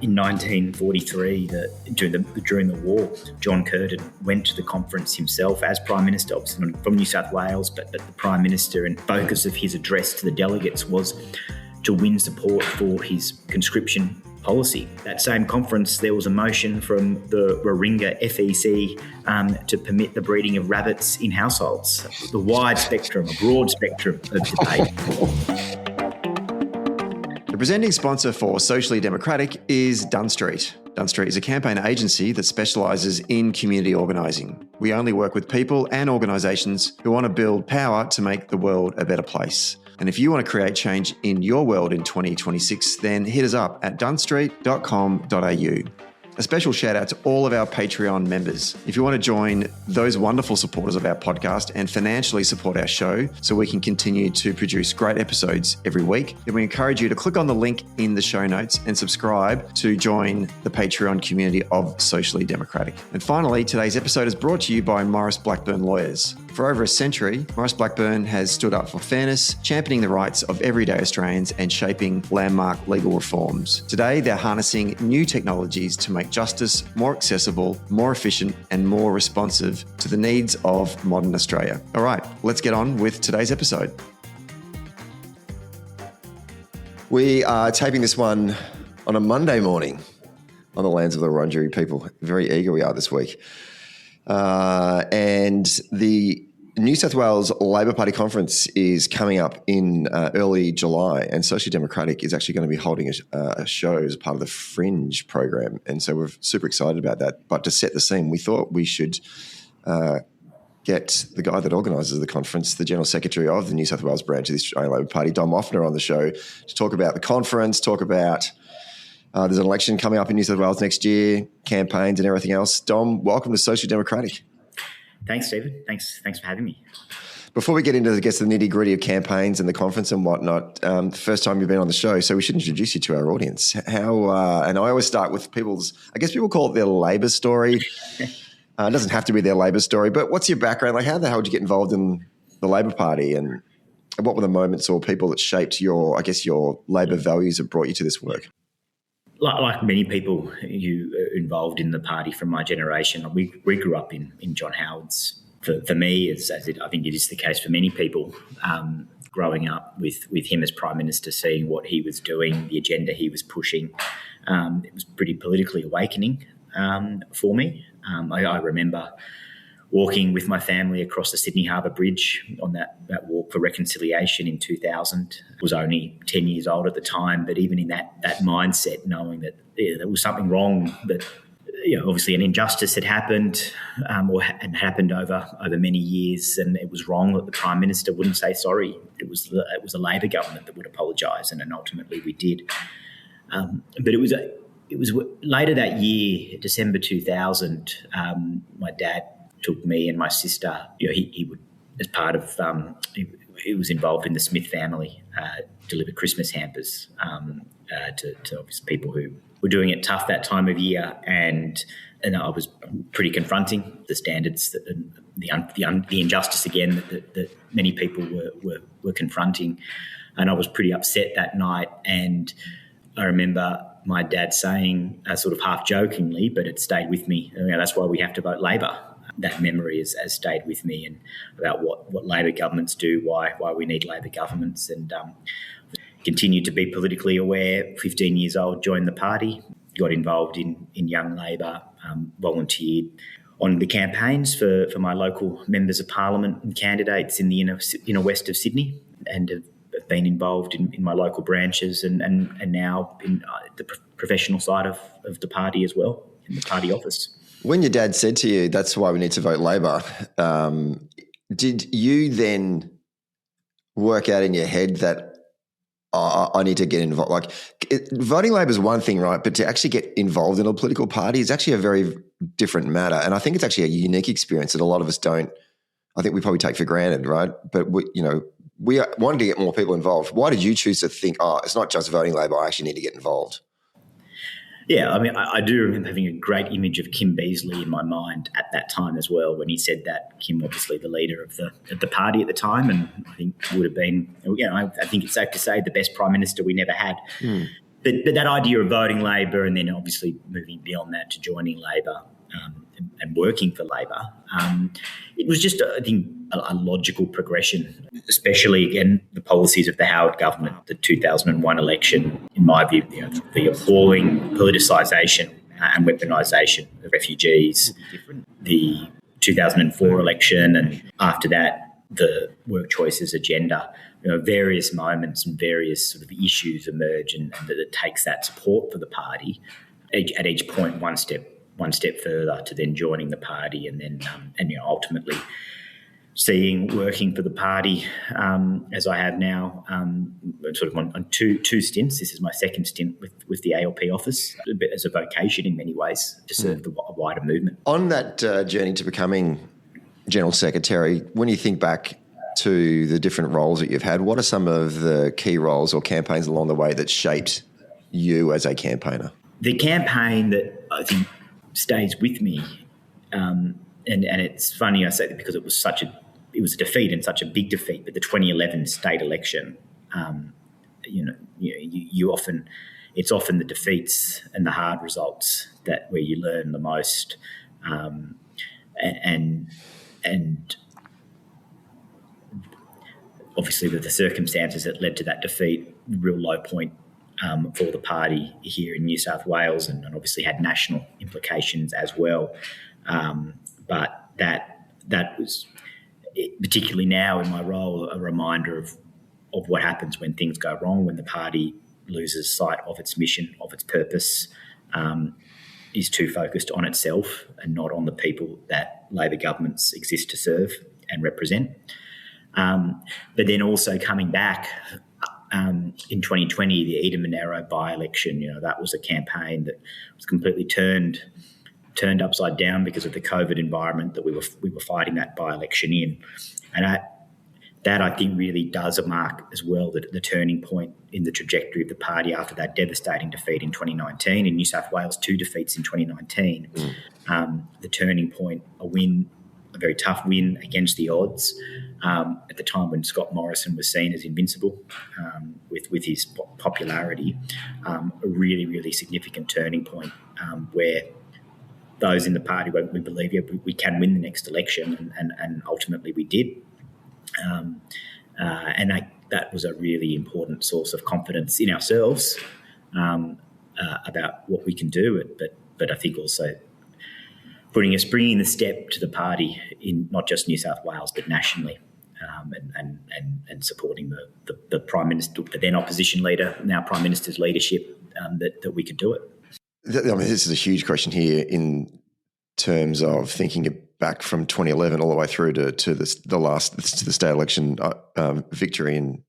In 1943, during the war, John Curtin went to the conference himself as Prime Minister, obviously from New South Wales, but the Prime Minister, and focus of his address to the delegates was to win support for his conscription policy. That same conference, there was a motion from the Warringah FEC to permit the breeding of rabbits in households. The broad spectrum of debate. The presenting sponsor for Socially Democratic is Dunn Street. Dunn Street is a campaign agency that specialises in community organising. We only work with people and organisations who want to build power to make the world a better place. And if you want to create change in your world in 2026, then hit us up at dunstreet.com.au. A special shout out to all of our Patreon members. If you want to join those wonderful supporters of our podcast and financially support our show so we can continue to produce great episodes every week, then we encourage you to click on the link in the show notes and subscribe to join the Patreon community of Socially Democratic. And finally, today's episode is brought to you by Maurice Blackburn Lawyers. For over a century, Maurice Blackburn has stood up for fairness, championing the rights of everyday Australians and shaping landmark legal reforms. Today, they're harnessing new technologies to make justice more accessible, more efficient, and more responsive to the needs of modern Australia. All right, let's get on with today's episode. We are taping this one on a Monday morning on the lands of the Wurundjeri people. Very eager we are this week. And the New South Wales Labor Party Conference is coming up in early July, and Socially Democratic is actually going to be holding a show as part of the Fringe program. And so we're super excited about that. But to set the scene, we thought we should get the guy that organises the conference, the General Secretary of the New South Wales branch of the Australian Labor Party, Ofner, on the show to talk about the conference, talk about there's an election coming up in New South Wales next year, campaigns and everything else. Dom, welcome to Socially Democratic. Thanks, Stephen. Thanks for having me. Before we get into, the nitty-gritty of campaigns and the conference and whatnot, the first time you've been on the show, so we should introduce you to our audience. How? And I always start with people call it their Labor story. It doesn't have to be their Labor story, but what's your background? Like, how the hell did you get involved in the Labor Party, and what were the moments or people that shaped your Labor values that brought you to this work? Like many people you are involved in the party from my generation, we grew up in John Howard's. For me, I think it is the case for many people, growing up with him as Prime Minister, seeing what he was doing, the agenda he was pushing. It was pretty politically awakening for me. I remember walking with my family across the Sydney Harbour Bridge on that walk for reconciliation in 2000. I was only 10 years old at the time, but even in that mindset, knowing that there was something wrong, that obviously an injustice had happened had happened over many years, and it was wrong that the Prime Minister wouldn't say sorry. It was a Labor government that would apologise, and ultimately we did. But it was later that year, December 2000, my dad took me and my sister. He would, as part of he was involved in the Smith family, deliver Christmas hampers to obviously people who were doing it tough that time of year, and I was pretty confronting the standards, the injustice again that many people were confronting, and I was pretty upset that night. And I remember my dad saying, sort of half jokingly, but it stayed with me, that's why we have to vote Labor. That memory has stayed with me, and about what Labor governments do, why we need Labor governments, and continued to be politically aware. 15 years old, joined the party, got involved in Young Labor, volunteered on the campaigns for my local members of parliament and candidates in the inner west of Sydney, and have been involved in my local branches and now in the professional side of the party as well, in the party office. When your dad said to you, that's why we need to vote Labor, did you then work out in your head that I need to get involved? Like, voting Labor is one thing, right? But to actually get involved in a political party is actually a very different matter. And I think it's actually a unique experience that a lot of us don't, I think we probably take for granted, right? But we wanted to get more people involved. Why did you choose to think, it's not just voting Labor, I actually need to get involved? Yeah, I mean, I do remember having a great image of Kim Beazley in my mind at that time as well, when he said that. Kim, obviously the leader of the party at the time, and I think would have been, I think it's safe to say, the best Prime Minister we never had. but that idea of voting Labor and then obviously moving beyond that to joining Labor and working for Labor, it was just, I think, a logical progression, especially, again, the policies of the Howard government, the 2001 election, in my view, the appalling politicisation and weaponisation of refugees, the 2004 election, and after that, the work choices agenda. Various moments and various sort of issues emerge, and that it takes that support for the party at each point one step further to then joining the party, and then ultimately working for the party as I have now, sort of on two stints. This is my second stint with the ALP office, a bit as a vocation in many ways to serve the wider movement. On that journey to becoming General Secretary, when you think back to the different roles that you've had, what are some of the key roles or campaigns along the way that shaped you as a campaigner? The campaign that I think stays with me, and it's funny I say that because it was a defeat and such a big defeat, but the 2011 state election, it's often the defeats and the hard results where you learn the most, and obviously the circumstances that led to that defeat, real low point for the party here in New South Wales, and obviously had national implications as well. But that was, particularly now in my role, a reminder of what happens when things go wrong, when the party loses sight of its mission, of its purpose, is too focused on itself and not on the people that Labor governments exist to serve and represent. But then also coming back in 2020, the Eden Monaro by-election, that was a campaign that was completely turned upside down because of the COVID environment that we were fighting that by-election in. And that I think really does mark as well the turning point in the trajectory of the party after that devastating defeat in 2019. In New South Wales, 2 defeats in 2019. The turning point, a very tough win against the odds at the time when Scott Morrison was seen as invincible with his popularity. A really, really significant turning point where those in the party, we believe we can win the next election, and ultimately we did. And that was a really important source of confidence in ourselves about what we can do. But I think also bringing the step to the party in not just New South Wales but nationally, and supporting the Prime Minister, the then opposition leader, now Prime Minister's leadership, that we could do it. I mean, this is a huge question here in terms of thinking back from 2011 all the way through to the state election victory in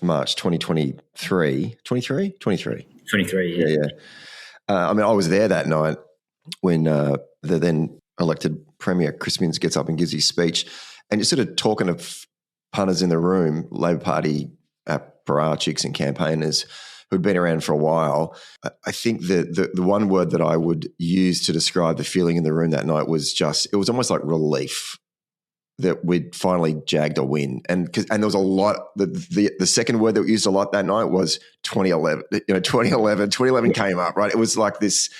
March 2023. 23, yeah. I mean, I was there that night when the then elected Premier Chris Minns gets up and gives his speech, and you're sort of talking to punters in the room, Labor Party apparatchiks and campaigners who'd been around for a while. I think the one word that I would use to describe the feeling in the room that night was it was almost like relief that we'd finally jagged a win. And there was a lot, the second word that we used a lot that night was 2011. 2011 came up, right? It was like this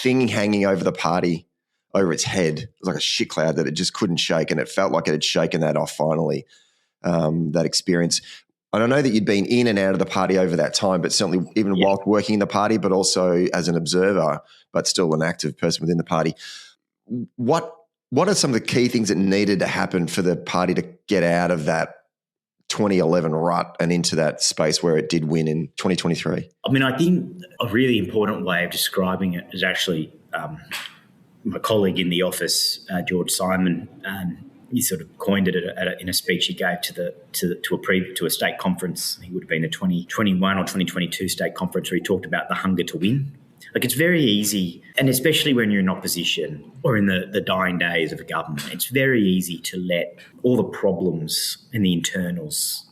thing hanging over the party, over its head. It was like a shit cloud that it just couldn't shake, and it felt like it had shaken that off finally, that experience. I don't know that you'd been in and out of the party over that time, but certainly even while working in the party, but also as an observer, but still an active person within the party. What are some of the key things that needed to happen for the party to get out of that 2011 rut and into that space where it did win in 2023? I mean, I think a really important way of describing it is actually my colleague in the office, George Simon, he sort of coined it in a speech he gave to a state conference. He would have been the 2021 or 2022 state conference, where he talked about the hunger to win. Like, it's very easy, and especially when you're in opposition or in the dying days of a government, it's very easy to let all the problems and the internals,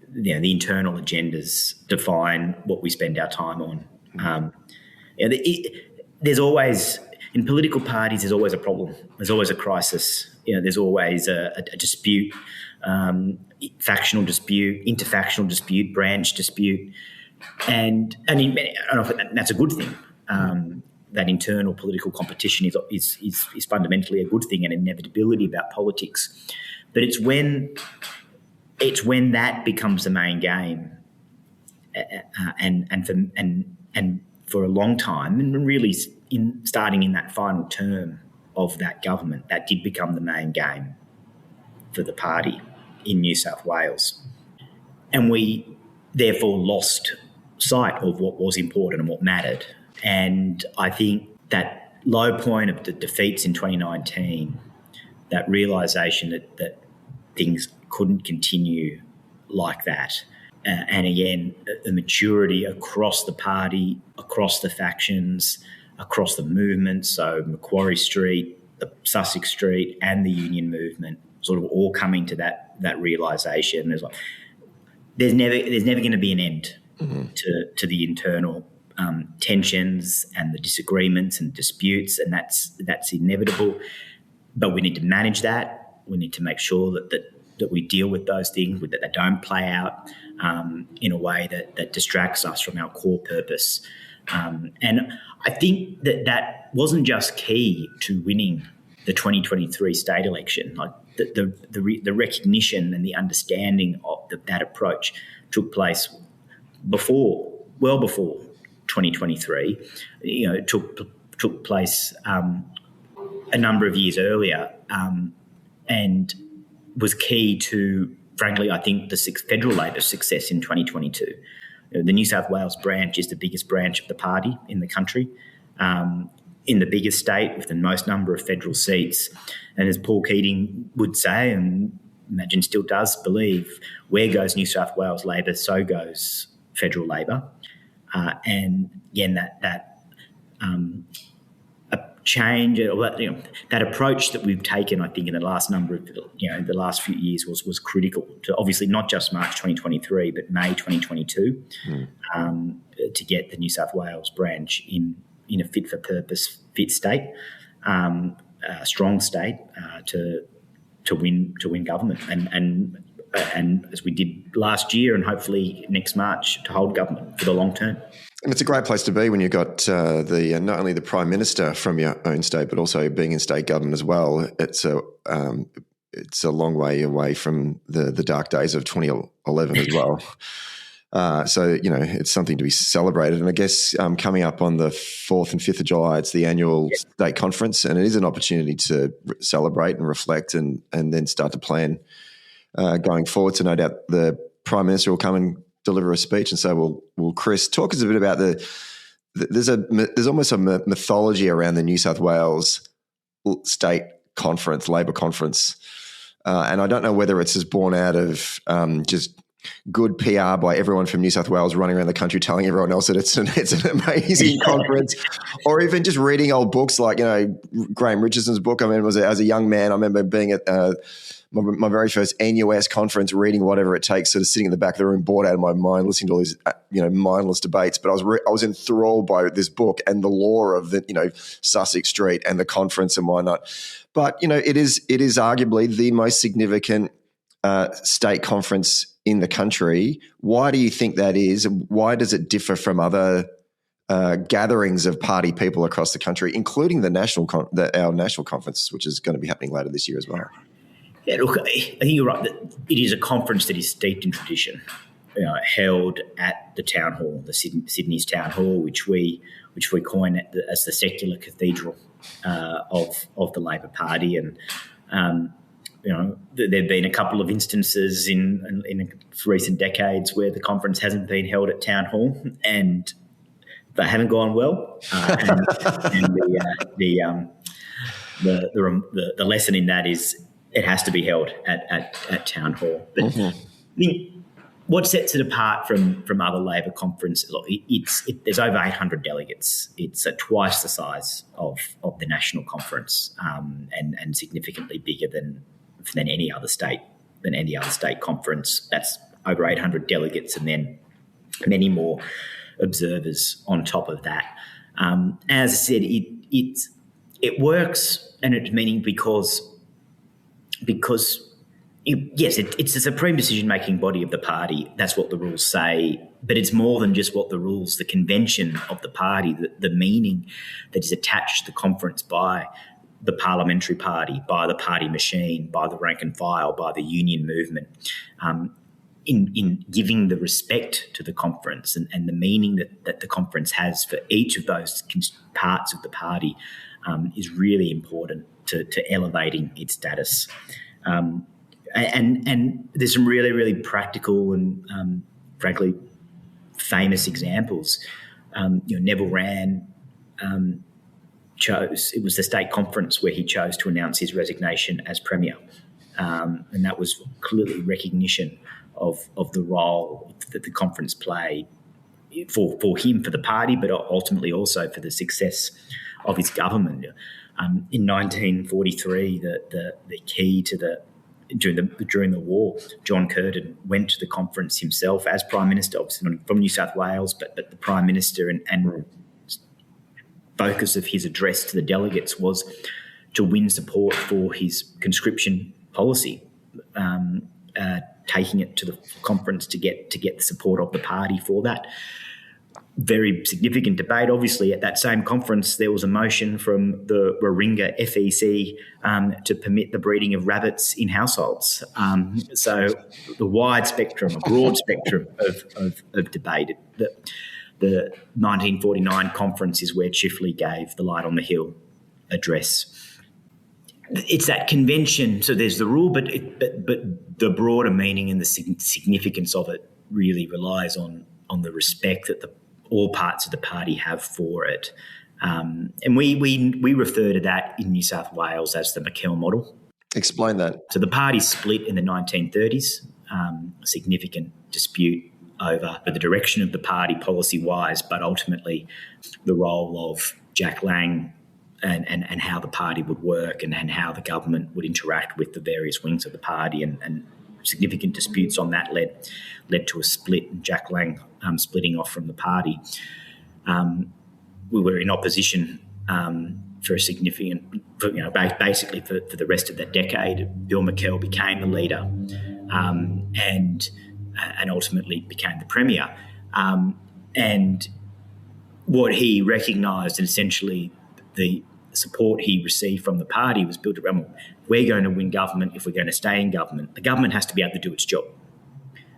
the internal agendas define what we spend our time on. There's always, in political parties, there's always a problem. There's always a crisis. There's always a dispute, factional dispute, interfactional dispute, branch dispute. and that's a good thing. That internal political competition is fundamentally a good thing, and inevitability about politics. But it's when that becomes the main game, and for a long time, and really starting in that final term of that government, that did become the main game for the party in New South Wales, and we therefore lost sight of what was important and what mattered. And I think that low point of the defeats in 2019, that realisation that things couldn't continue like that, and again, a maturity across the party, across the factions, across the movement, so Macquarie Street, the Sussex Street and the union movement sort of all coming to that realisation. There's never going to be an end to the internal tensions and the disagreements and disputes, and that's inevitable. But we need to manage that. We need to make sure that we deal with those things, that they don't play out in a way that distracts us from our core purpose. And I think that wasn't just key to winning the 2023 state election. Like the recognition and the understanding of that approach took place well before 2023. It took place a number of years earlier, and was key to, frankly, I think the federal Labor success in 2022. The New South Wales branch is the biggest branch of the party in the country, in the biggest state with the most number of federal seats. And as Paul Keating would say, and imagine still does believe, where goes New South Wales Labor, so goes federal Labor. And again, that change, that approach that we've taken, I think, in the last the last few years was critical to obviously not just March 2023, but May 2022, to get the New South Wales branch in a fit for purpose, fit state, a strong state to win government, and as we did last year, and hopefully next March, to hold government for the long term. And it's a great place to be when you've got not only the Prime Minister from your own state, but also being in state government as well. It's a long way away from the dark days of 2011 as well. So, it's something to be celebrated. And I guess coming up on the 4th and 5th of July, it's the annual state conference, and it is an opportunity to celebrate and reflect and then start to plan going forward. So no doubt the Prime Minister will come and deliver a speech, and so will Chris talk us a bit about there's almost a mythology around the New South Wales State Conference, Labor Conference, and I don't know whether it's just born out of just good PR by everyone from New South Wales running around the country telling everyone else that it's an amazing conference, or even just reading old books like Graham Richardson's book. I mean, as a young man, I remember being at my very first NUS conference, reading whatever it takes, sort of sitting in the back of the room, bored out of my mind, listening to all these mindless debates. But I was enthralled by this book and the lore of the Sussex Street and the conference and whatnot. But it is arguably the most significant state conference in the country. Why do you think that is? Why does it differ from other gatherings of party people across the country, including our national conference, which is going to be happening later this year as well? Yeah, look, I think you're right. It is a conference that is steeped in tradition, held at the town hall, the Sydney's town hall, which we coin as the secular cathedral of the Labor Party. And there've been a couple of instances in recent decades where the conference hasn't been held at town hall, and they haven't gone well. And the lesson in that is, it has to be held at town hall. But I think what sets it apart from other Labor conferences, look, there's over 800 delegates. It's twice the size of the national conference, and significantly bigger than any other state conference. That's over 800 delegates, and then many more observers on top of that. As I said, it works, and it's meaning because yes, it's the supreme decision-making body of the party. That's what the rules say. But it's more than just what the rules, the convention of the party, the meaning that is attached to the conference by the parliamentary party, by the party machine, by the rank and file, by the union movement, in giving the respect to the conference and the meaning that the conference has for each of those parts of the party is really important to elevating its status. And there's some really, really practical and, frankly, famous examples. Neville Wran it was the state conference where he chose to announce his resignation as Premier. And that was clearly recognition of the role that the conference played for him, for the party, but ultimately also for the success of his government. In 1943, the key to during the war, John Curtin went to the conference himself as Prime Minister, obviously not from New South Wales, but the Prime Minister, and focus of his address to the delegates was to win support for his conscription policy, taking it to the conference to get the support of the party for that. Very significant debate. Obviously, at that same conference, there was a motion from the Warringah FEC to permit the breeding of rabbits in households. So the broad spectrum of debate. The 1949 conference is where Chifley gave the Light on the Hill address. It's that convention. So there's the rule, but the broader meaning and the significance of it really relies on the respect that all parts of the party have for it. And we refer to that in New South Wales as the McKell Model. Explain that. So the party split in the 1930s, a significant dispute over the direction of the party policy-wise, but ultimately the role of Jack Lang and how the party would work and how the government would interact with the various wings of the party, and significant disputes on that led to a split, and Jack Lang splitting off from the party. We were in opposition for a significant, basically for the rest of that decade. Bill McKell became the leader and ultimately became the Premier. And what he recognised, and essentially the support he received from the party, was built around, we're going to win government if we're going to stay in government. The government has to be able to do its job.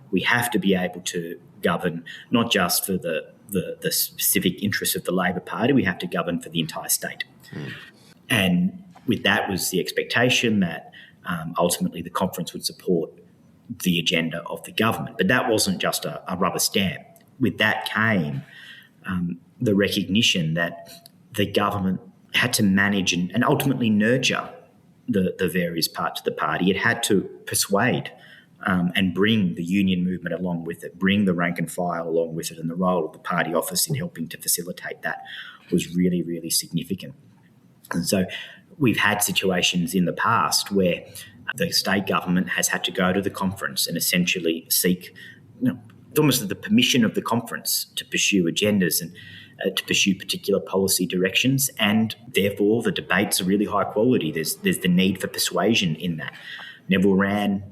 We have to be able to govern not just for the specific interests of the Labor Party, we have to govern for the entire state. And with that was the expectation that ultimately the conference would support the agenda of the government. But that wasn't just a rubber stamp. With that came the recognition that the government had to manage and ultimately nurture the various parts of the party. It had to persuade and bring the union movement along with it, bring the rank and file along with it, and the role of the party office in helping to facilitate that was really, really significant. And so we've had situations in the past where the state government has had to go to the conference and essentially seek almost the permission of the conference to pursue agendas and to pursue particular policy directions, and therefore the debates are really high quality. There's the need for persuasion in that. Neville Wran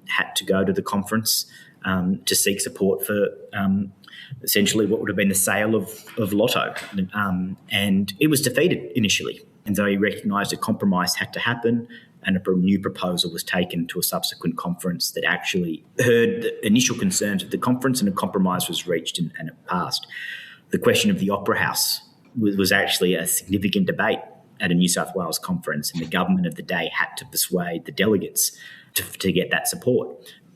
had to go to the conference to seek support for essentially what would have been the sale of Lotto, and it was defeated initially. And so he recognised a compromise had to happen, and a new proposal was taken to a subsequent conference that actually heard the initial concerns of the conference, and a compromise was reached and it passed. The question of the Opera House was actually a significant debate at a New South Wales conference, and the government of the day had to persuade the delegates to get that support.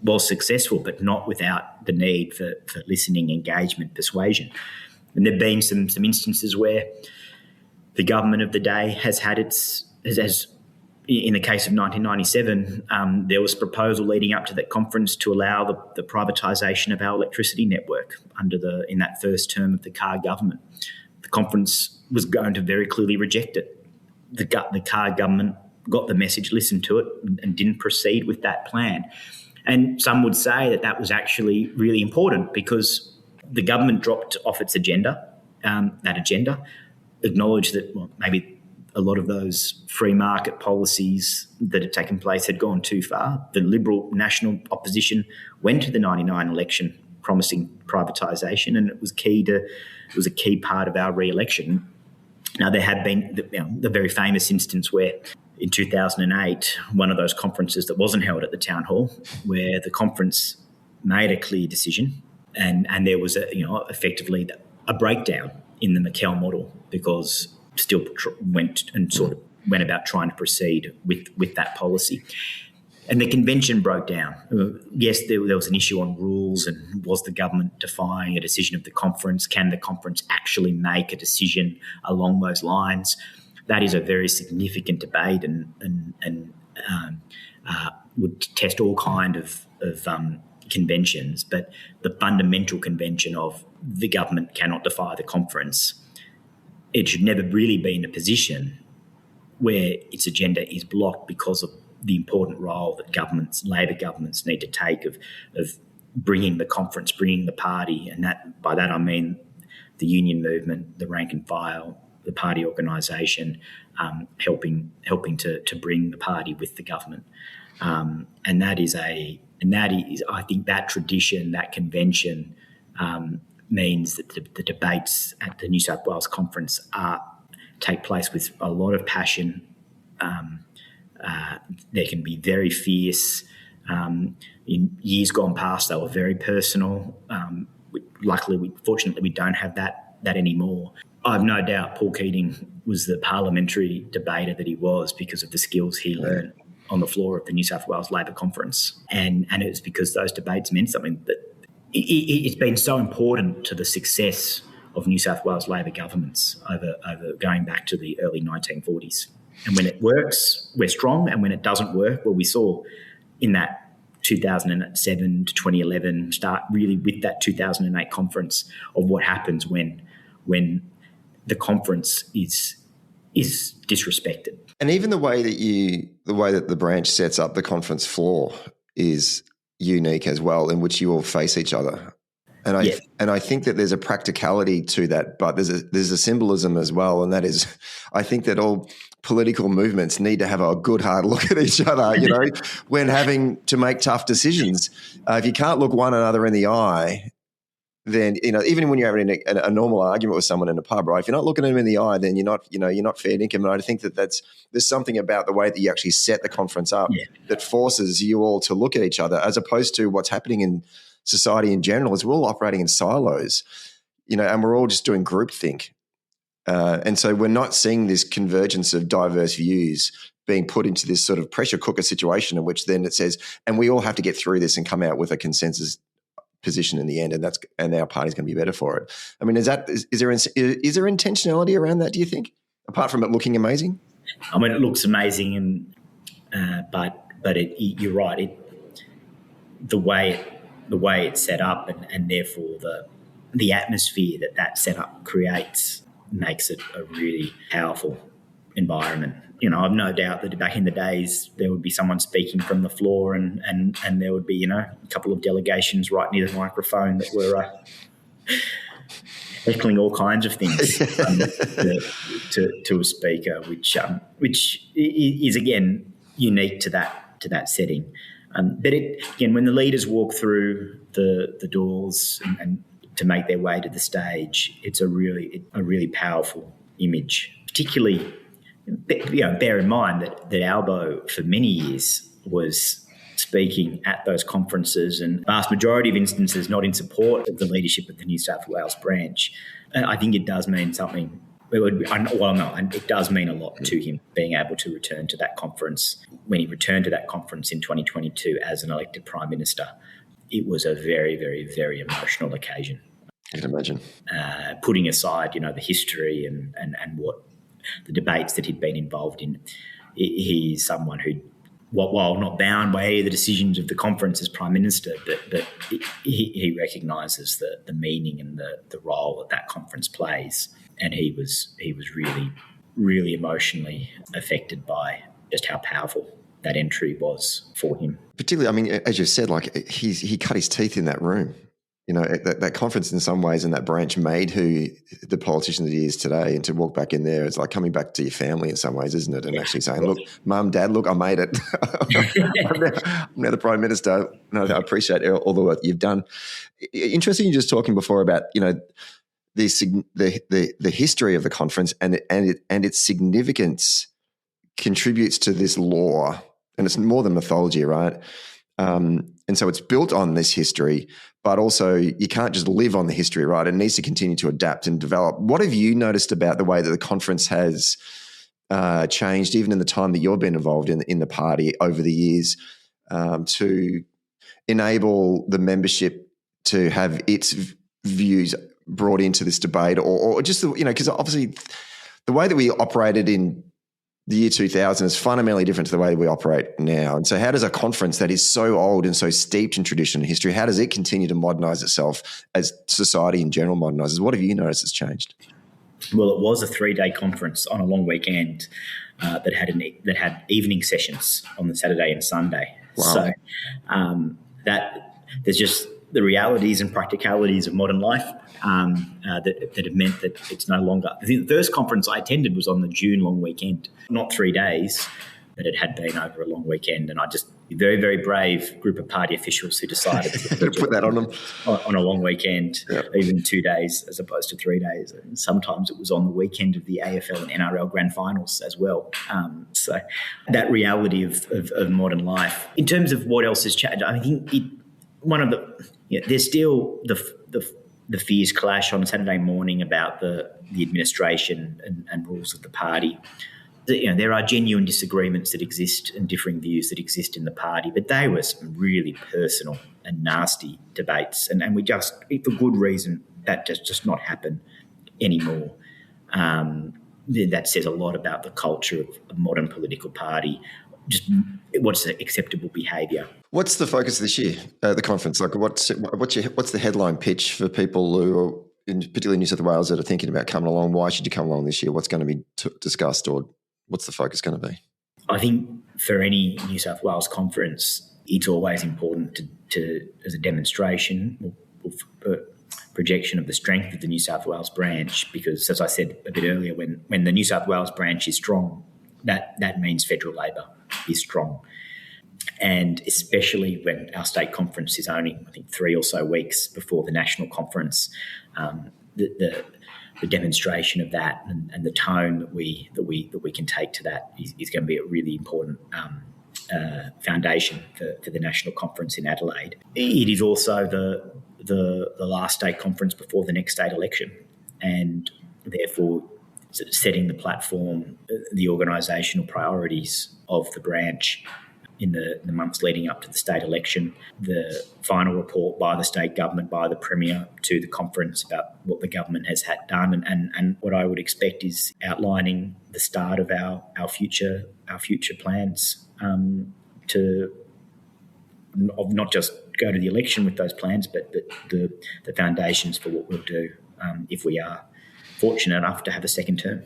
Was successful, but not without the need for listening, engagement, persuasion. And there have been some instances where the government of the day has had as in the case of 1997, there was a proposal leading up to that conference to allow the privatisation of our electricity network in that first term of the Carr government. The conference was going to very clearly reject it. The Carr government got the message, listened to it, and didn't proceed with that plan. And some would say that was actually really important because the government dropped off its agenda, acknowledged that maybe a lot of those free market policies that had taken place had gone too far. The Liberal national opposition went to the 99 election promising privatisation, and it was a key part of our re-election. Now, there had been the very famous instance where in 2008, one of those conferences that wasn't held at the town hall, where the conference made a clear decision, and there was effectively a breakdown in the McKell Model, because still went about trying to proceed with that policy. And the convention broke down. Yes, there was an issue on rules, and was the government defying a decision of the conference? Can the conference actually make a decision along those lines? That is a very significant debate, and would test all kind of conventions. But the fundamental convention of the government cannot defy the conference, it should never really be in a position where its agenda is blocked because of the important role that Labor governments need to take of bringing the conference, bringing the party, and by that I mean the union movement, the rank and file, the party organisation, helping to bring the party with the government, and that is I think that tradition, that convention, means that the debates at the New South Wales Conference take place with a lot of passion. They can be very fierce. In years gone past, they were very personal. Fortunately, we don't have that anymore. I've no doubt Paul Keating was the parliamentary debater that he was because of the skills he learned on the floor of the New South Wales Labor Conference, and it was because those debates meant something. That it's been so important to the success of New South Wales Labor governments over going back to the early 1940s. And when it works, we're strong, and when it doesn't work, well, we saw in that 2007 to 2011 start really with that 2008 conference of what happens when the conference is disrespected. And even the way that the branch sets up the conference floor is unique as well, in which you all face each other. And I think that there's a practicality to that, but there's a symbolism as well, and that is, I think that all political movements need to have a good hard look at each other, when having to make tough decisions. If you can't look one another in the eye, then even when you're having a normal argument with someone in a pub, right? If you're not looking them in the eye, then you're not fair dinkum. And I think there's something about the way that you actually set the conference up that forces you all to look at each other, as opposed to what's happening in society in general is we're all operating in silos, and we're all just doing groupthink. And so we're not seeing this convergence of diverse views being put into this sort of pressure cooker situation in which then it says, and we all have to get through this and come out with a consensus position in the end, and our party's going to be better for it. I mean, is there intentionality around that, do you think, apart from it looking amazing? I mean, it looks amazing, but you're right. The way it's set up, and therefore the atmosphere that setup creates makes it a really powerful environment. I've no doubt that back in the days there would be someone speaking from the floor, and there would be a couple of delegations right near the microphone that were heckling all kinds of things to a speaker, which is again unique to that setting. But when the leaders walk through the doors and to make their way to the stage, it's a really powerful image. Particularly, bear in mind that Albo for many years was speaking at those conferences, and vast majority of instances not in support of the leadership of the New South Wales branch. I think it does mean something. It does mean a lot to him being able to return to that conference. When he returned to that conference in 2022 as an elected Prime Minister, it was a very, very, very emotional occasion. I can imagine. Putting aside, the history and what the debates that he'd been involved in, he's someone who, while not bound by any of the decisions of the conference as Prime Minister, but he recognises the meaning and the role that conference plays. And he was really, really emotionally affected by just how powerful that entry was for him. Particularly, I mean, as you said, like he cut his teeth in that room. that conference in some ways and that branch made who the politician that he is today. And to walk back in there, it's like coming back to your family in some ways, isn't it? And actually saying, look, Mum, Dad, look, I made it. I'm now the Prime Minister. No, I appreciate all the work you've done. Interesting, you just talking before about, the history of the conference and its significance contributes to this law. And it's more than mythology, right? And so it's built on this history, but also you can't just live on the history, right? It needs to continue to adapt and develop. What have you noticed about the way that the conference has changed, even in the time that you've been involved in the party over the years, to enable the membership to have its views brought into this debate, or just, because obviously the way that we operated in the year 2000 is fundamentally different to the way we operate now. And so how does a conference that is so old and so steeped in tradition and history, how does it continue to modernise itself as society in general modernises? What have you noticed has changed? Well, it was a 3-day conference on a long weekend that had evening sessions on the Saturday and Sunday. Wow. So that there's just the realities and practicalities of modern life that have meant that it's no longer. The first conference I attended was on the June long weekend, not 3 days, but it had been over a long weekend. And I just, very, very brave group of party officials who decided to put that on them on a long weekend, even 2 days as opposed to 3 days. And sometimes it was on the weekend of the AFL and NRL grand finals as well. So that reality of modern life. In terms of what else has changed, I think there's still the fears clash on Saturday morning about the administration and rules of the party. There are genuine disagreements that exist and differing views that exist in the party, but they were some really personal and nasty debates, and we just, for good reason, that just not happen anymore. That says a lot about the culture of a modern political party. Just what's acceptable behaviour. What's the focus this year at the conference? Like, what's the headline pitch for people who are, particularly in New South Wales, that are thinking about coming along? Why should you come along this year? What's going to be discussed, or what's the focus going to be? I think for any New South Wales conference, it's always important to as a demonstration or projection of the strength of the New South Wales branch, because, as I said a bit earlier, when the New South Wales branch is strong, that means federal Labor is strong. And especially when our state conference is only, I think, 3 or so weeks before the national conference, the demonstration of that and the tone that we can take to that is going to be a really important foundation for the national conference in Adelaide. It is also the last state conference before the next state election, and therefore setting the platform, the organisational priorities of the branch in the months leading up to the state election, the final report by the state government, by the Premier to the conference about what the government has done, and what I would expect is outlining the start of our future plans to not just go to the election with those plans, but the foundations for what we'll do if we are fortunate enough to have a second term.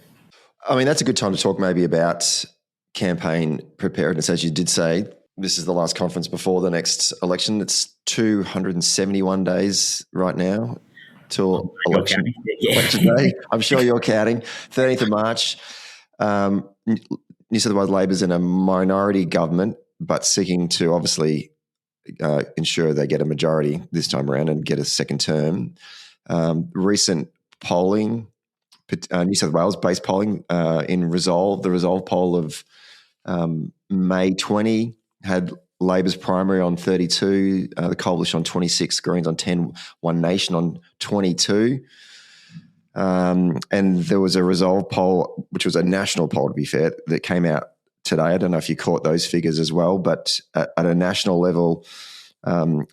I mean, that's a good time to talk maybe about campaign preparedness. As you did say, this is the last conference before the next election. It's 271 days right now till election day. I'm sure you're counting. 13th of March. New South Wales Labor's in a minority government, but seeking to obviously ensure they get a majority this time around and get a second term. Recent polling, New South Wales-based polling in the Resolve poll of May 20 had Labor's primary on 32, the Coalition on 26, Greens on 10, One Nation on 22. And there was a Resolve poll, which was a national poll, to be fair, that came out today. I don't know if you caught those figures as well, but at a national level,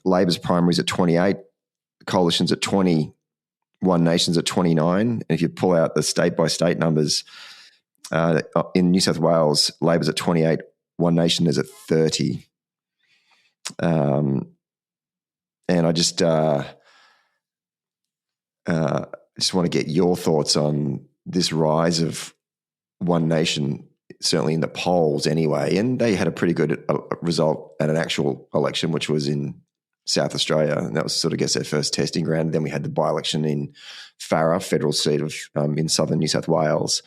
Labor's primary is at 28, Coalition's at 20, One Nation's at 29. And if you pull out the state-by-state numbers, in New South Wales, Labor's at 28, One Nation is at 30. And I just want to get your thoughts on this rise of One Nation, certainly in the polls anyway. And they had a pretty good result at an actual election, which was in South Australia, and that was sort of, I guess, their first testing ground. Then we had the by-election in Farrer, federal seat of in southern New South Wales.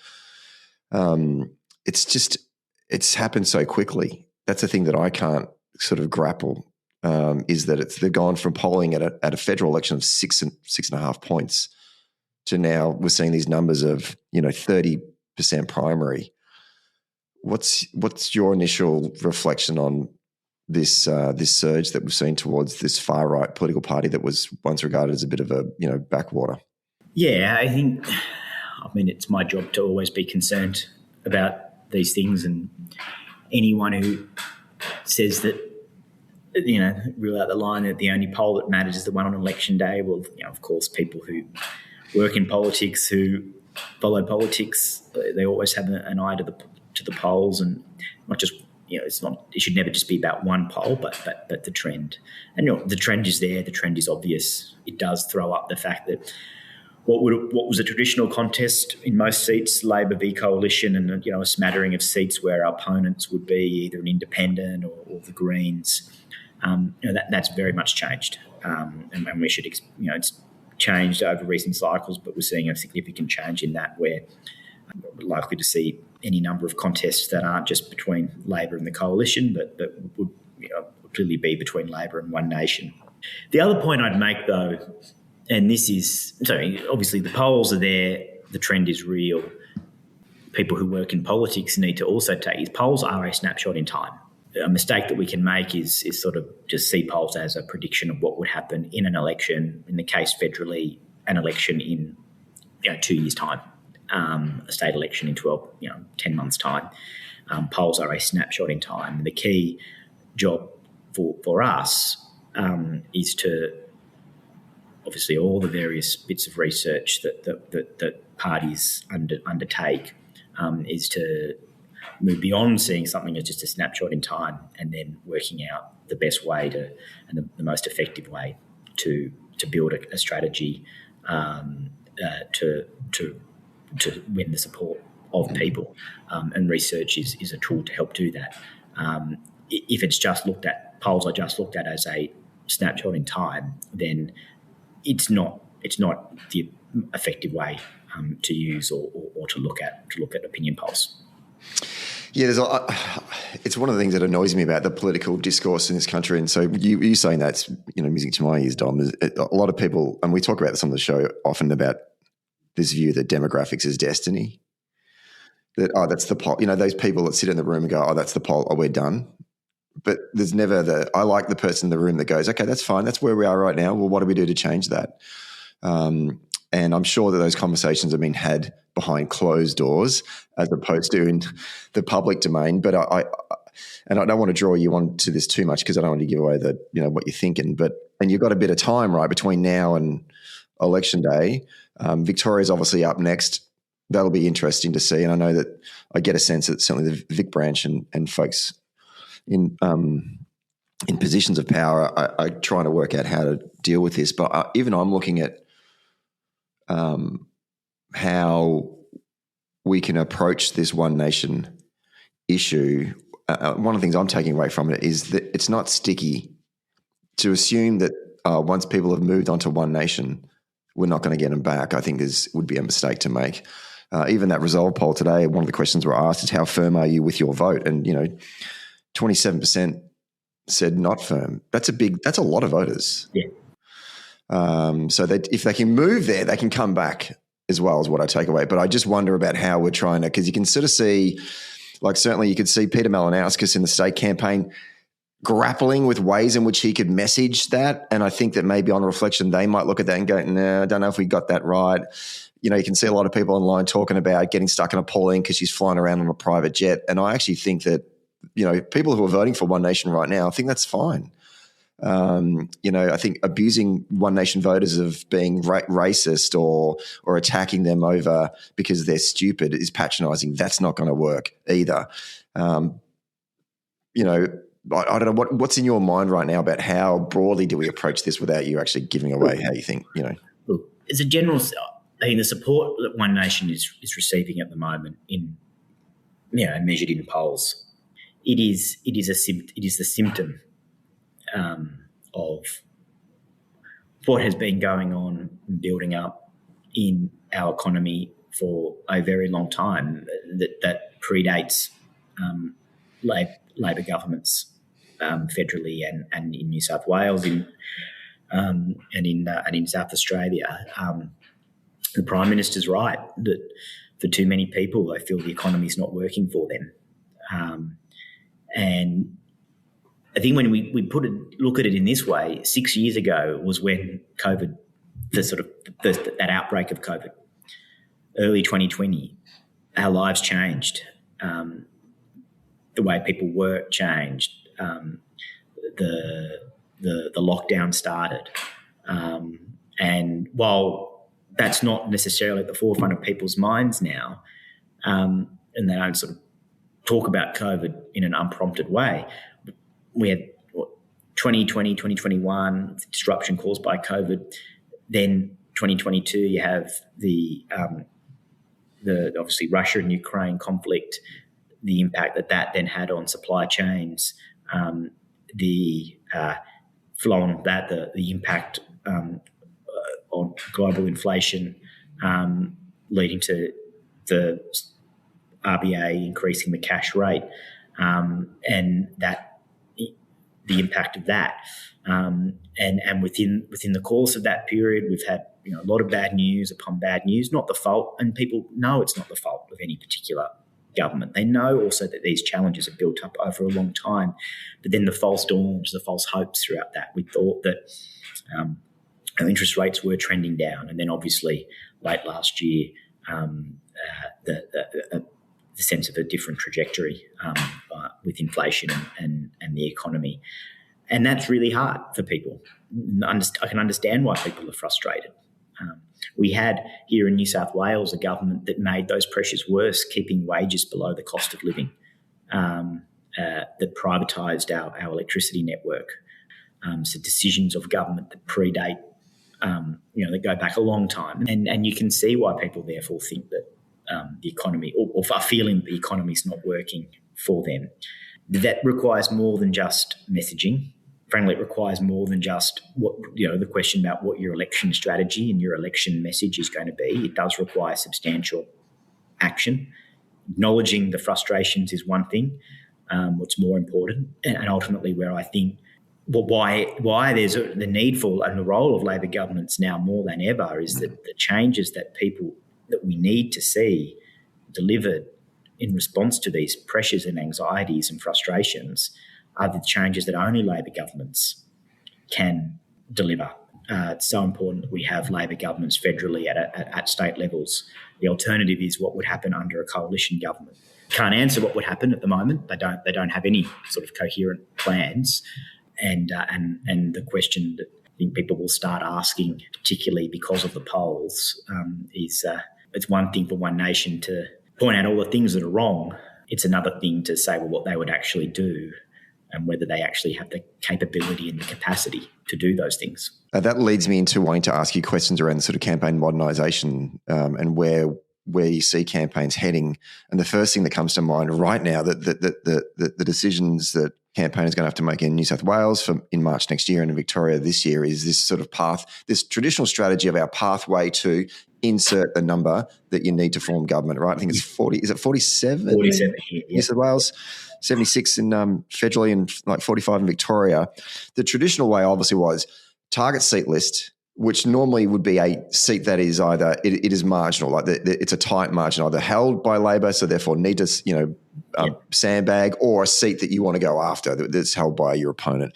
It's happened so quickly. That's the thing that I can't sort of grapple, is that they've gone from polling at a federal election of 6.5 points to now we're seeing these numbers of 30% primary. What's your initial reflection on this surge that we've seen towards this far right political party that was once regarded as a bit of a backwater? Yeah, I mean it's my job to always be concerned about these things, and anyone who says that rule out the line that the only poll that matters is the one on election day. Well, of course, people who work in politics, who follow politics, they always have an eye to the polls, and not just it should never just be about one poll, but the trend. And the trend is there. The trend is obvious. It does throw up the fact that what was a traditional contest in most seats, Labor v Coalition, and a smattering of seats where our opponents would be either an independent or the Greens. That's very much changed, and we should it's changed over recent cycles, but we're seeing a significant change in that, where we're likely to see any number of contests that aren't just between Labor and the Coalition, but would clearly be between Labor and One Nation. The other point I'd make, though, and this is, obviously the polls are there, the trend is real. People who work in politics need to also take these polls are a snapshot in time. A mistake that we can make is sort of just see polls as a prediction of what would happen in an election, in the case federally, an election in 2 years' time, a state election in 10 months' time. Polls are a snapshot in time. And the key job for us is to, obviously, all the various bits of research that parties undertake is to move beyond seeing something as just a snapshot in time, and then working out the best way and the most effective way to build a strategy to win the support of people. And research is a tool to help do that. If it's just polls are just looked at as a snapshot in time, then it's not the effective way to use or to look at opinion polls. Yeah, it's one of the things that annoys me about the political discourse in this country. And so you saying that's music to my ears, Dom. A lot of people, and we talk about this on the show often, about this view that demographics is destiny. That that's the poll. Those people that sit in the room and go, that's the poll. We're done. But there's never I like the person in the room that goes, okay, that's fine. That's where we are right now. Well, what do we do to change that? And I'm sure that those conversations have been had behind closed doors as opposed to in the public domain. But I don't want to draw you on to this too much because I don't want to give away what you're thinking. And you've got a bit of time, right, between now and election day. Victoria's obviously up next. That'll be interesting to see. And I know that I get a sense that certainly the Vic branch and folks in positions of power are trying to work out how to deal with this. But even I'm looking at how we can approach this One Nation issue. One of the things I'm taking away from it is that it's not sticky. To assume that once people have moved on to One Nation, we're not going to get them back, I think would be a mistake to make. Even that Resolve poll today, one of the questions we're asked is how firm are you with your vote? And 27% said not firm. That's a lot of voters. Yeah. So that if they can move there, they can come back as well, is what I take away. But I just wonder about how we're trying to, because you can sort of see, like certainly you could see Peter Malinauskas in the state campaign grappling with ways in which he could message that. And I think that maybe on reflection, they might look at that and go, no, I don't know if we got that right. You can see a lot of people online talking about getting stuck in a polling because she's flying around on a private jet. And I actually think that, people who are voting for One Nation right now, I think that's fine. I think abusing One Nation voters of being racist or attacking them over because they're stupid is patronising. That's not going to work either. I don't know what's in your mind right now about how broadly do we approach this without you actually giving away how you think. Look, as a general, I think the support that One Nation is receiving at the moment measured in polls, it is the symptom of what has been going on and building up in our economy for a very long time that predates Labor governments federally and in New South Wales and in South Australia. The Prime Minister's right that for too many people, they feel the economy's not working for them. And I think when we look at it in this way, 6 years ago was when COVID, that outbreak of COVID, early 2020, our lives changed. The way people work changed. The lockdown started. And while that's not necessarily at the forefront of people's minds now, and they don't sort of talk about COVID in an unprompted way, we had 2020, 2021, disruption caused by COVID. Then 2022, you have the obviously Russia and Ukraine conflict, the impact that then had on supply chains, the flow on of that, the impact on global inflation, leading to the RBA increasing the cash rate, and that the impact of that, and within the course of that period, we've had a lot of bad news upon bad news. Not the fault, and people know it's not the fault of any particular government. They know also that these challenges are built up over a long time, but then the false dawns, the false hopes throughout that. We thought that our interest rates were trending down, and then obviously late last year, the sense of a different trajectory with inflation and the economy. And that's really hard for people. I can understand why people are frustrated. We had here in New South Wales a government that made those pressures worse, keeping wages below the cost of living, that privatised our electricity network. So decisions of government that predate, that go back a long time. And you can see why people therefore think that the economy, or are feeling the economy is not working for them. That requires more than just messaging. Frankly, it requires more than just the question about what your election strategy and your election message is going to be. It does require substantial action. Acknowledging the frustrations is one thing. What's more important, and ultimately where I think why there's the need for and the role of Labor governments now more than ever is that the changes that we need to see delivered in response to these pressures and anxieties and frustrations are the changes that only Labor governments can deliver. It's so important that we have Labor governments federally at state levels. The alternative is what would happen under a coalition government. Can't answer what would happen at the moment. They don't have any sort of coherent plans. And the question that I think people will start asking, particularly because of the polls, is it's one thing for one nation to point out all the things that are wrong. It's another thing to say, well, what they would actually do and whether they actually have the capability and the capacity to do those things. That leads me into wanting to ask you questions around the sort of campaign modernisation and where you see campaigns heading. And the first thing that comes to mind right now, that the decisions that campaigners are going to have to make in New South Wales in March next year and in Victoria this year is this sort of this traditional strategy of our pathway to insert the number that you need to form government, right? I think it's 40. Is it 47? 47 here, yeah. New South Wales, 76 in federally and like 45 in Victoria. The traditional way obviously was target seat list, which normally would be a seat that is either it is marginal, like it's a tight margin, either held by Labor, so therefore need to sandbag, or a seat that you want to go after that's held by your opponent.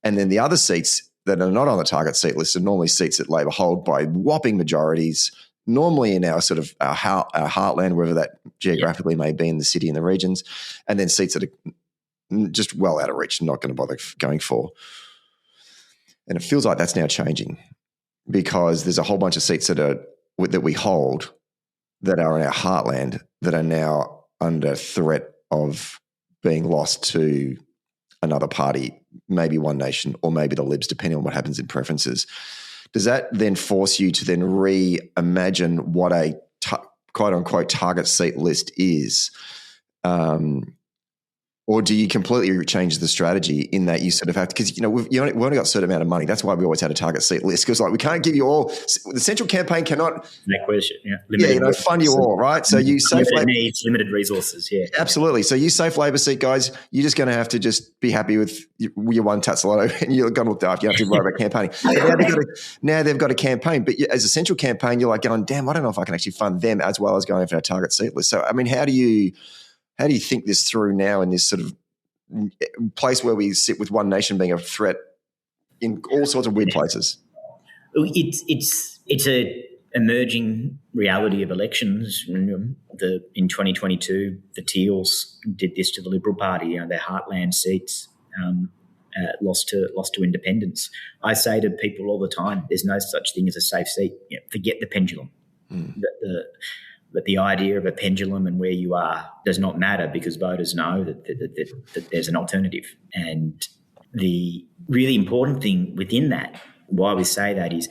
And then the other seats that are not on the target seat list are normally seats that Labor hold by whopping majorities, normally in our sort of our heartland, wherever that geographically may be in the city and the regions, and then seats that are just well out of reach, not going to bother going for. And it feels like that's now changing, because there's a whole bunch of seats that we hold that are in our heartland that are now under threat of being lost to another party, maybe One Nation or maybe the Libs, depending on what happens in preferences. Does that then force you to then reimagine what a quote-unquote target seat list is? Or do you completely change the strategy in that you sort of have to, because, we've only got a certain amount of money. That's why we always had a target seat list, because we can't give you all, the central campaign cannot fund you all, right? So you safe limited resources, yeah. Absolutely. So you safe Labor seat guys, you're just going to have to just be happy with your one Tatsaloto and you're going to look after. You don't have to worry about campaigning. But now they've got a campaign, but as a central campaign, you're like going, damn, I don't know if I can actually fund them as well as going for our target seat list. So, I mean, how do you think this through now in this sort of place where we sit with One Nation being a threat in all sorts of weird places? It's a emerging reality of elections. In 2022, the Teals did this to the Liberal Party. Their heartland seats lost to independents. I say to people all the time, there's no such thing as a safe seat. Forget the pendulum. But the idea of a pendulum and where you are does not matter, because voters know that there's an alternative. And the really important thing within that, why we say that, is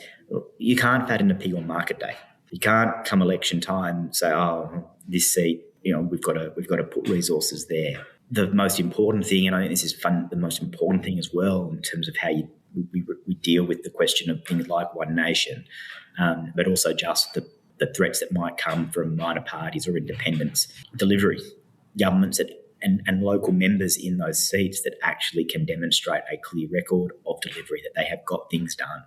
you can't fatten a pig on market day. You can't come election time say, oh, this seat, we've got to put resources there. The most important thing, and I think this is the most important thing as well in terms of how we deal with the question of things like One Nation, but also just the threats that might come from minor parties or independents, delivery, governments and local members in those seats that actually can demonstrate a clear record of delivery, that they have got things done.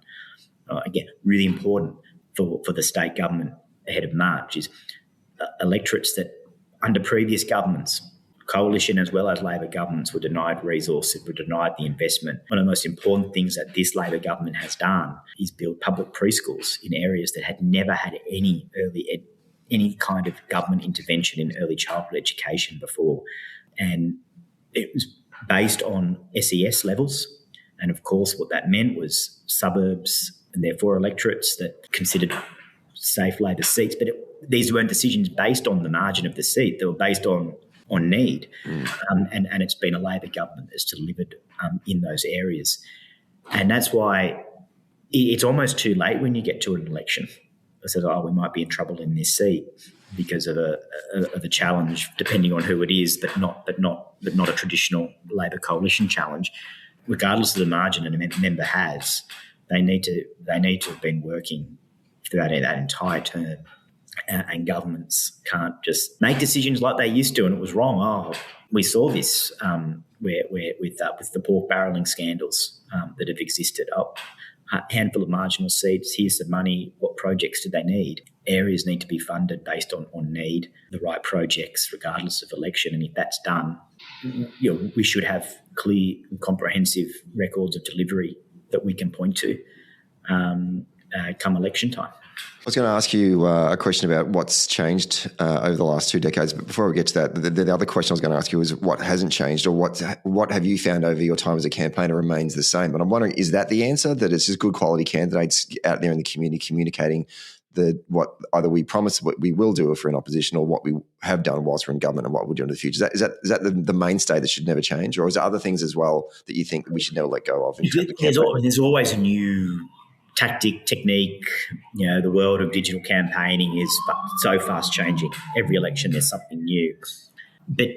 Again, really important for the state government ahead of March is electorates that under previous governments, coalition as well as Labor governments, were denied resources, were denied the investment. One of the most important things that this Labor government has done is build public preschools in areas that had never had any kind of government intervention in early childhood education before. And it was based on SES levels. And of course, what that meant was suburbs and therefore electorates that considered safe Labor seats. But these weren't decisions based on the margin of the seat. They were based on need. And it's been a Labor government that's delivered in those areas. And that's why it's almost too late when you get to an election. I said, we might be in trouble in this seat because of a challenge, depending on who it is, but not a traditional Labor coalition challenge. Regardless of the margin a member has, they need to have been working throughout that entire term. And governments can't just make decisions like they used to, and it was wrong. We saw this where with the pork barrelling scandals that have existed. A handful of marginal seats, here's the money, what projects do they need? Areas need to be funded based on need, the right projects regardless of election. And if that's done, we should have clear and comprehensive records of delivery that we can point to come election time. I was going to ask you a question about what's changed over the last 2 decades. But before we get to that, the other question I was going to ask you is what hasn't changed, or what have you found over your time as a campaigner remains the same? And I'm wondering, is that the answer, that it's just good quality candidates out there in the community communicating what either we promise what we will do if we're in opposition, or what we have done whilst we're in government and what we'll do in the future? Is that the mainstay that should never change, or is there other things as well that you think we should never let go of? There's always a new tactic, technique. The world of digital campaigning is so fast changing. Every election there's something new. But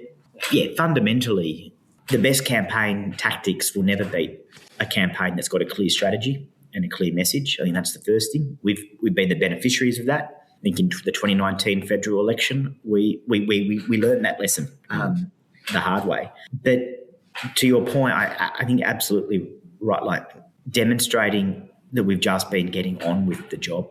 fundamentally, the best campaign tactics will never beat a campaign that's got a clear strategy and a clear message. I think that's the first thing. We've been the beneficiaries of that. I think in the 2019 federal election, we learned that lesson the hard way. But to your point, I think absolutely right. Like demonstrating that we've just been getting on with the job.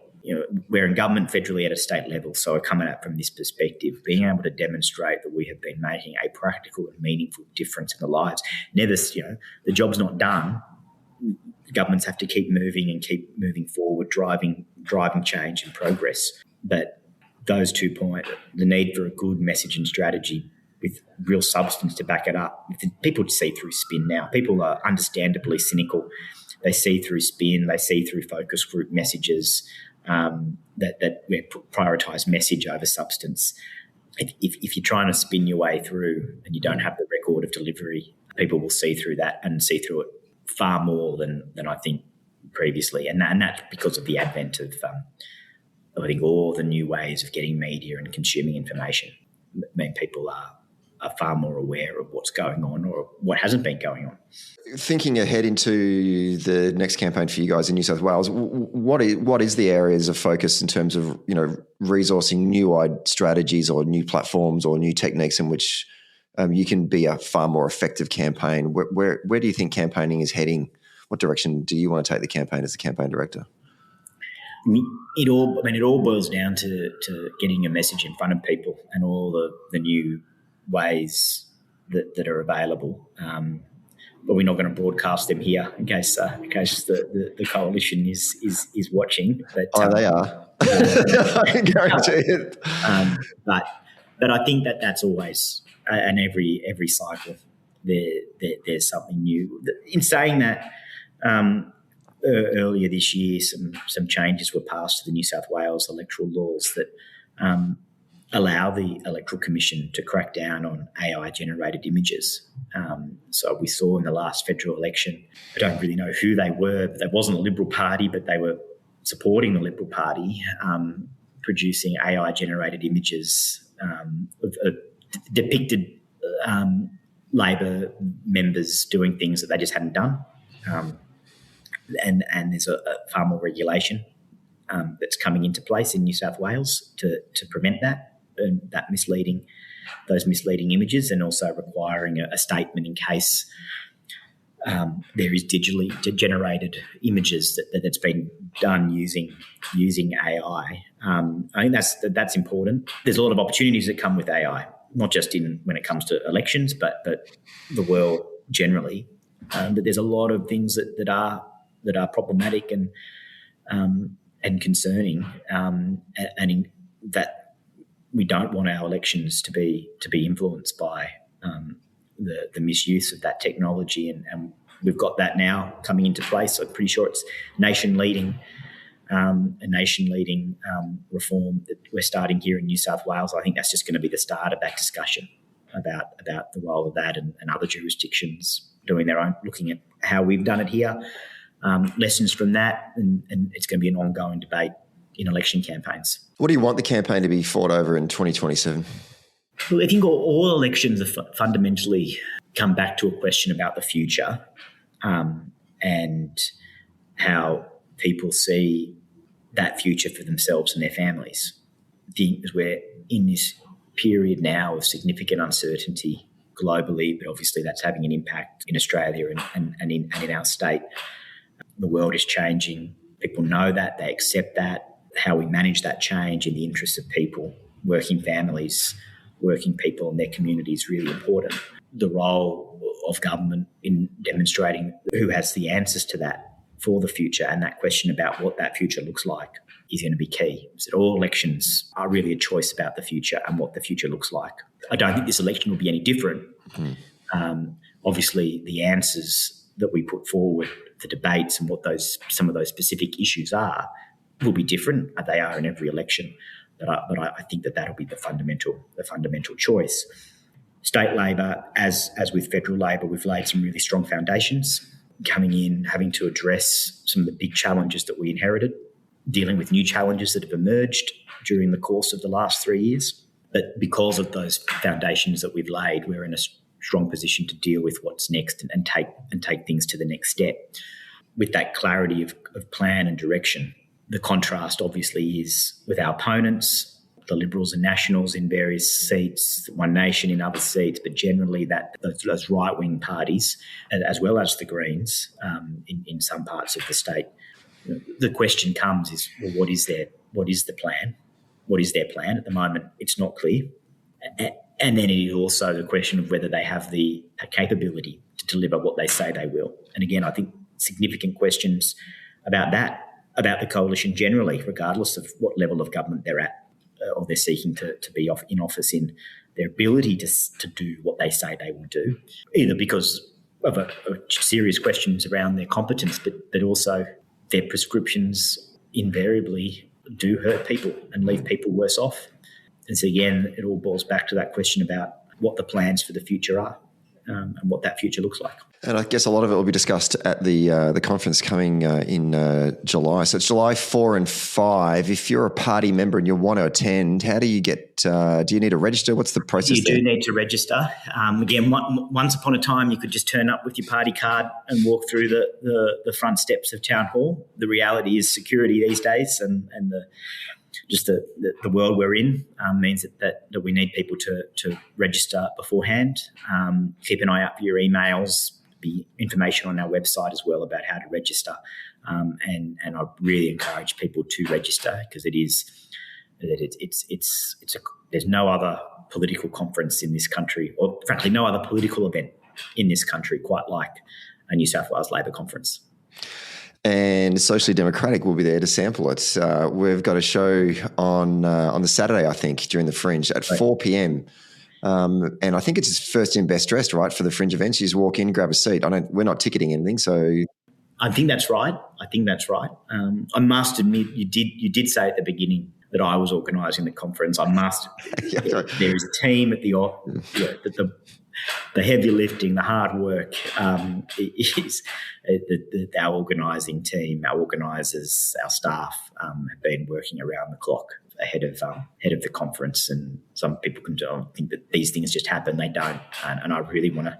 We're in government federally at a state level, so coming at it from this perspective, being able to demonstrate that we have been making a practical and meaningful difference in the lives. Never, the job's not done. Governments have to keep moving forward, driving change and progress. But those 2 points, the need for a good message and strategy with real substance to back it up. People see through spin now. People are understandably cynical. They see through spin, they see through focus group messages that we prioritise message over substance. If you're trying to spin your way through and you don't have the record of delivery, people will see through that and see through it far more than I think previously. And that's because of the advent of I think all the new ways of getting media and consuming information. I mean, people are are far more aware of what's going on or what hasn't been going on. Thinking ahead into the next campaign for you guys in New South Wales, what is the areas of focus in terms of, resourcing new strategies or new platforms or new techniques in which you can be a far more effective campaign? Where do you think campaigning is heading? What direction do you want to take the campaign as the campaign director? It all boils down to getting a message in front of people and all the new ways that are available. But we're not going to broadcast them here in case the coalition is watching. But, they are. I can guarantee it. But I think that's always, and every cycle there's something new. In saying that, earlier this year, some changes were passed to the New South Wales electoral laws that allow the Electoral Commission to crack down on AI-generated images. So we saw in the last federal election, I don't really know who they were, but there wasn't a Liberal Party, but they were supporting the Liberal Party, producing AI-generated images of depicted Labor members doing things that they just hadn't done. And there's a far more regulation that's coming into place in New South Wales to prevent that those misleading images, and also requiring a statement in case there is digitally generated images that's been done using AI. I think that's important. There's a lot of opportunities that come with AI, not just when it comes to elections, but the world generally. But there's a lot of things that are problematic and concerning, and that we don't want our elections to be influenced by the misuse of that technology, and we've got that now coming into place. I'm pretty sure it's a nation-leading reform that we're starting here in New South Wales. I think that's just going to be the start of that discussion about the role of that, and other jurisdictions doing their own, looking at how we've done it here, lessons from that, and it's going to be an ongoing debate in election campaigns. What do you want the campaign to be fought over in 2027? Well, I think all elections are fundamentally come back to a question about the future, and how people see that future for themselves and their families. I think we're in this period now of significant uncertainty globally, but obviously that's having an impact in Australia and in our state. The world is changing. People know that, they accept that. How we manage that change in the interests of people, working families, working people and their community is really important. The role of government in demonstrating who has the answers to that for the future, and that question about what that future looks like, is going to be key. So all elections are really a choice about the future and what the future looks like. I don't think this election will be any different. Obviously, the answers that we put forward, the debates and what some of those specific issues are, will be different. They are in every election, but I think that'll be the fundamental choice. State Labor, as with federal Labor, we've laid some really strong foundations. Coming in, having to address some of the big challenges that we inherited, dealing with new challenges that have emerged during the course of the last 3 years. But because of those foundations that we've laid, we're in a strong position to deal with what's next and take things to the next step. With that clarity of plan and direction. The contrast obviously is with our opponents, the Liberals and Nationals in various seats, One Nation in other seats, but generally those right-wing parties, as well as the Greens in some parts of the state. The question comes is, well, what is the plan? What is their plan? At the moment, it's not clear. And then it is also the question of whether they have the capability to deliver what they say they will. And again, I think significant questions about that, about the coalition generally, regardless of what level of government they're at or they're seeking to be in office in, their ability to do what they say they will do, either because of serious questions around their competence, but also their prescriptions invariably do hurt people and leave people worse off. And so again, it all boils back to that question about what the plans for the future are. and what that future looks like. And I guess a lot of it will be discussed at the conference coming in July. So it's July 4 and 5. If you're a party member and you want to attend, how do you get? Do you need to register? What's the process? You do need to register. Again, once upon a time, you could just turn up with your party card and walk through the front steps of Town Hall. The reality is security these days, and the world we're in means that we need people to register beforehand. Keep an eye out for your emails. Be information on our website as well about how to register, and I really encourage people to register because there's no other political conference in this country, or frankly no other political event in this country quite like a New South Wales Labor Conference. And Socially Democratic will be there to sample it. We've got a show on the Saturday, I think, during the Fringe at 4 p.m. And I think it's first in, best dressed, right, for the Fringe events. You just walk in, grab a seat. We're not ticketing anything, so. I think that's right. I must admit, you did say at the beginning that I was organising the conference. I must. There is a team at the heavy lifting, the hard work is our organising team, our organisers, our staff have been working around the clock ahead of the conference. And some people can think that these things just happen. They don't. And I really want to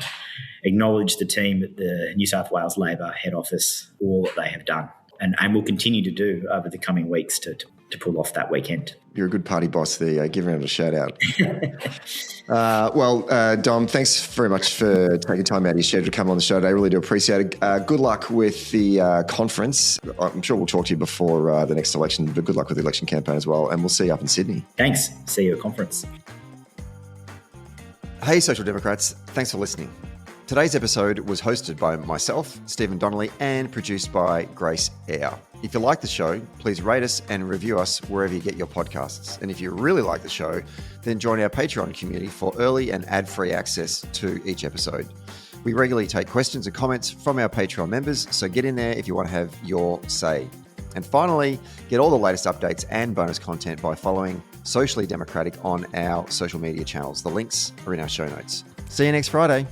acknowledge the team at the New South Wales Labor head office, all that they have done and will continue to do over the coming weeks to pull off that weekend. You're a good party boss there. Give everyone a shout out. Dom, thanks very much for taking time out of your schedule to come on the show today. I really do appreciate it. Good luck with the conference. I'm sure we'll talk to you before the next election, but good luck with the election campaign as well. And we'll see you up in Sydney. Thanks. See you at conference. Hey, Social Democrats. Thanks for listening. Today's episode was hosted by myself, Stephen Donnelly, and produced by Grace Eyre. If you like the show, please rate us and review us wherever you get your podcasts. And if you really like the show, then join our Patreon community for early and ad-free access to each episode. We regularly take questions and comments from our Patreon members, so get in there if you want to have your say. And finally, get all the latest updates and bonus content by following Socially Democratic on our social media channels. The links are in our show notes. See you next Friday.